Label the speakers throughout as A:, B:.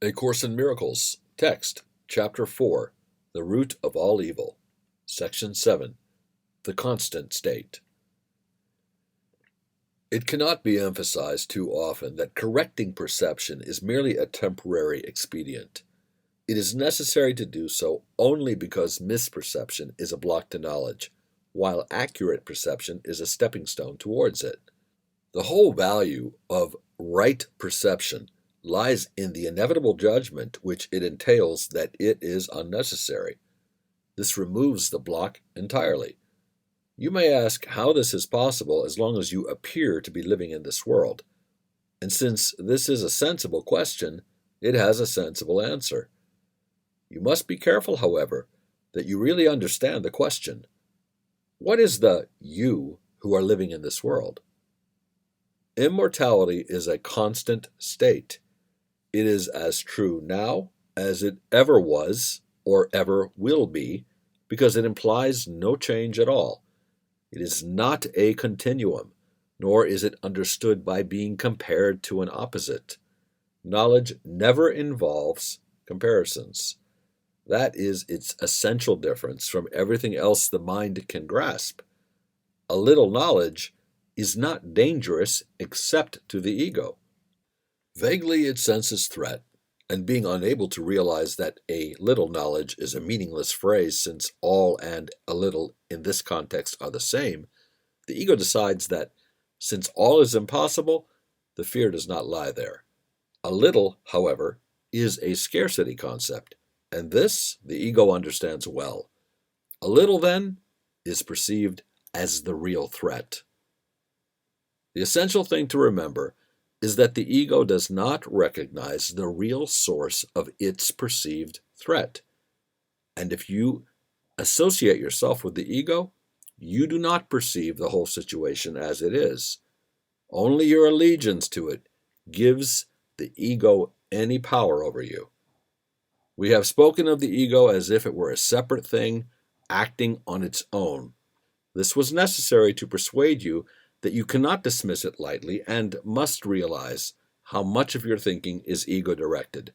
A: A Course in Miracles, Text, Chapter 4, The Root of All Evil, Section 7, The Constant State. It cannot be emphasized too often that correcting perception is merely a temporary expedient. It is necessary to do so only because misperception is a block to knowledge, while accurate perception is a stepping stone towards it. The whole value of right perception lies in the inevitable judgment which it entails that it is unnecessary. This removes the block entirely. You may ask how this is possible as long as you appear to be living in this world. And since this is a sensible question, it has a sensible answer. You must be careful, however, that you really understand the question. What is the you who are living in this world? Immortality is a constant state. It is as true now as it ever was or ever will be, because it implies no change at all. It is not a continuum, nor is it understood by being compared to an opposite. Knowledge never involves comparisons. That is its essential difference from everything else the mind can grasp. A little knowledge is not dangerous except to the ego. Vaguely it senses threat, and being unable to realize that a little knowledge is a meaningless phrase since all and a little in this context are the same, the ego decides that since all is impossible, the fear does not lie there. A little, however, is a scarcity concept, and this the ego understands well. A little, then, is perceived as the real threat. The essential thing to remember is that the ego does not recognize the real source of its perceived threat. And if you associate yourself with the ego, you do not perceive the whole situation as it is. Only your allegiance to it gives the ego any power over you. We have spoken of the ego as if it were a separate thing acting on its own. This was necessary to persuade you that you cannot dismiss it lightly and must realize how much of your thinking is ego-directed.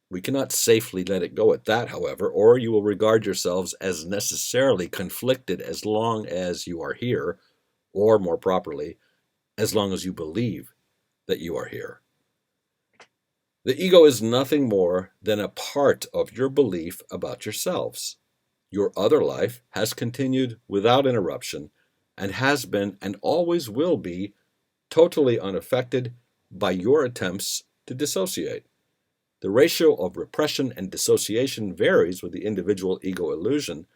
A: We cannot safely let it go at that, however, or you will regard yourselves as necessarily conflicted as long as you are here, or more properly, as long as you believe that you are here. The ego is nothing more than a part of your belief about yourselves. Your other life has continued without interruption, and has been and always will be totally unaffected by your attempts to dissociate. The ratio of repression and dissociation varies with the individual ego illusion,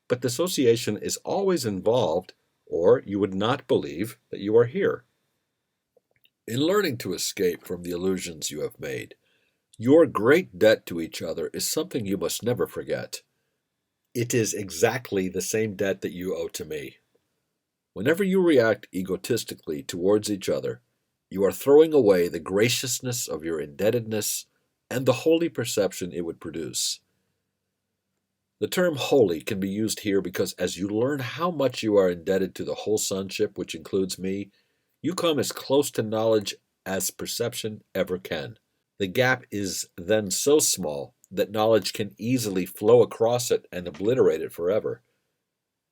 A: but dissociation is always involved, or you would not believe that you are here. In learning to escape from the illusions you have made, your great debt to each other is something you must never forget. It is exactly the same debt that you owe to me. Whenever you react egotistically towards each other, you are throwing away the graciousness of your indebtedness and the holy perception it would produce. The term holy can be used here because as you learn how much you are indebted to the whole sonship, which includes me, you come as close to knowledge as perception ever can. The gap is then so small that knowledge can easily flow across it and obliterate it forever.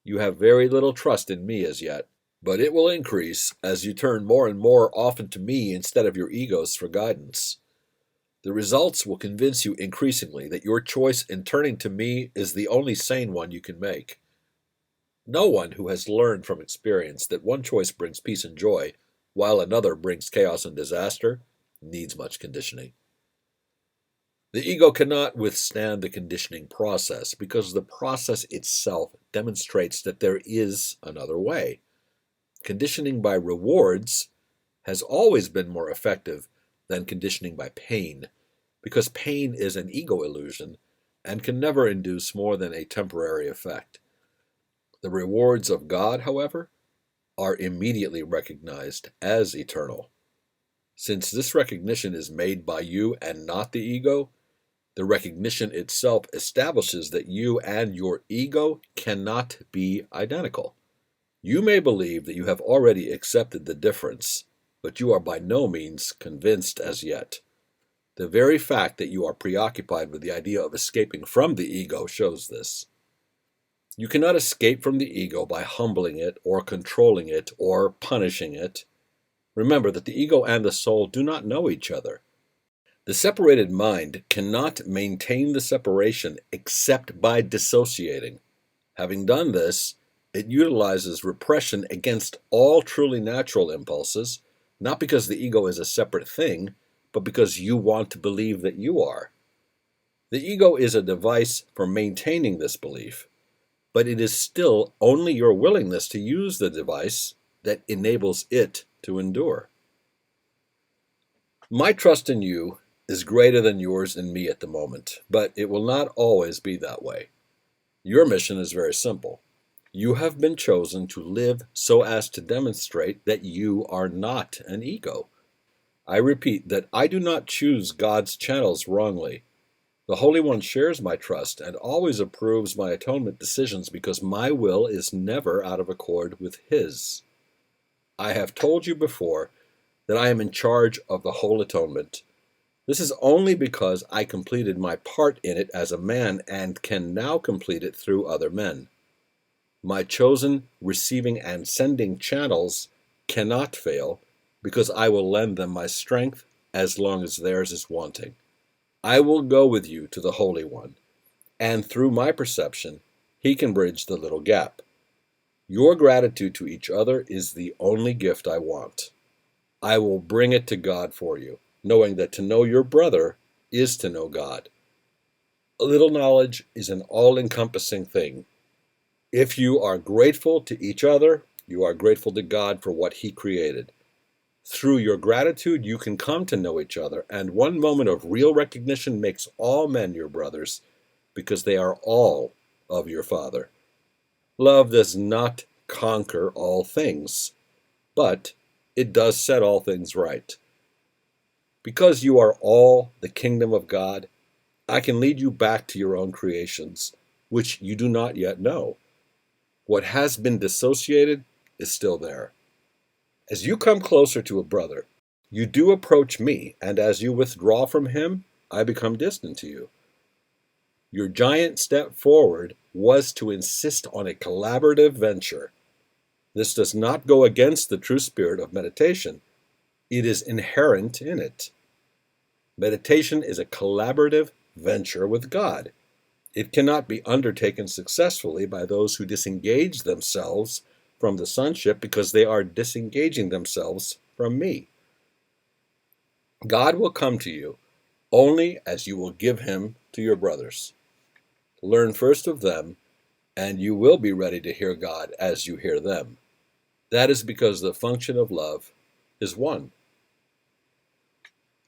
A: You have very little trust in me as yet, but it will increase as you turn more and more often to me instead of your egos for guidance. The results will convince you increasingly that your choice in turning to me is the only sane one you can make. No one who has learned from experience that one choice brings peace and joy, while another brings chaos and disaster, needs much conditioning. The ego cannot withstand the conditioning process because the process itself demonstrates that there is another way. Conditioning by rewards has always been more effective than conditioning by pain, because pain is an ego illusion and can never induce more than a temporary effect. The rewards of God, however, are immediately recognized as eternal. Since this recognition is made by you and not the ego, the recognition itself establishes that you and your ego cannot be identical. You may believe that you have already accepted the difference, but you are by no means convinced as yet. The very fact that you are preoccupied with the idea of escaping from the ego shows this. You cannot escape from the ego by humbling it or controlling it or punishing it. Remember that the ego and the soul do not know each other. The separated mind cannot maintain the separation except by dissociating. Having done this, it utilizes repression against all truly natural impulses, not because the ego is a separate thing, but because you want to believe that you are. The ego is a device for maintaining this belief, but it is still only your willingness to use the device that enables it to endure. My trust in you is greater than yours in me at the moment, but it will not always be that way. Your mission is very simple. You have been chosen to live so as to demonstrate that you are not an ego. I repeat that I do not choose God's channels wrongly. The Holy One shares my trust and always approves my atonement decisions because my will is never out of accord with His. I have told you before that I am in charge of the whole atonement. This is only because I completed my part in it as a man and can now complete it through other men. My chosen receiving and sending channels cannot fail because I will lend them my strength as long as theirs is wanting. I will go with you to the Holy One, and through my perception, He can bridge the little gap. Your gratitude to each other is the only gift I want. I will bring it to God for you, knowing that to know your brother is to know God. A little knowledge is an all-encompassing thing. If you are grateful to each other, you are grateful to God for what He created. Through your gratitude, you can come to know each other, and one moment of real recognition makes all men your brothers, because they are all of your Father. Love does not conquer all things, but it does set all things right. Because you are all the kingdom of God, I can lead you back to your own creations, which you do not yet know. What has been dissociated is still there. As you come closer to a brother, you do approach me, and as you withdraw from him, I become distant to you. Your giant step forward was to insist on a collaborative venture. This does not go against the true spirit of meditation. It is inherent in it. Meditation is a collaborative venture with God. It cannot be undertaken successfully by those who disengage themselves from the sonship because they are disengaging themselves from me. God will come to you only as you will give Him to your brothers. Learn first of them, and you will be ready to hear God as you hear them. That is because the function of love is one.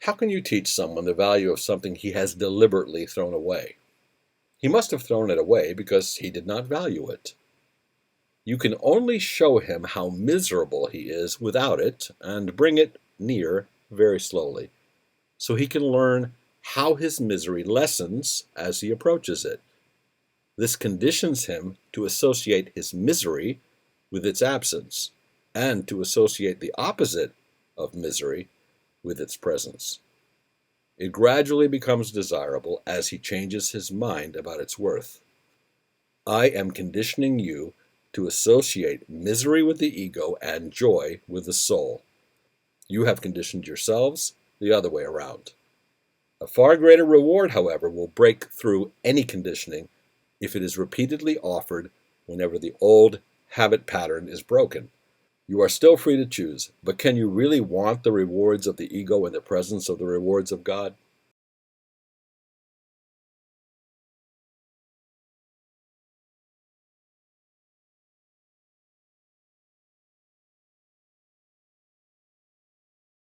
A: How can you teach someone the value of something he has deliberately thrown away? He must have thrown it away because he did not value it. You can only show him how miserable he is without it and bring it near very slowly, so he can learn how his misery lessens as he approaches it. This conditions him to associate his misery with its absence, and to associate the opposite of misery with its presence. It gradually becomes desirable as he changes his mind about its worth. I am conditioning you to associate misery with the ego and joy with the soul. You have conditioned yourselves the other way around. A far greater reward, however, will break through any conditioning if it is repeatedly offered whenever the old habit pattern is broken. You are still free to choose, but can you really want the rewards of the ego in the presence of the rewards of God?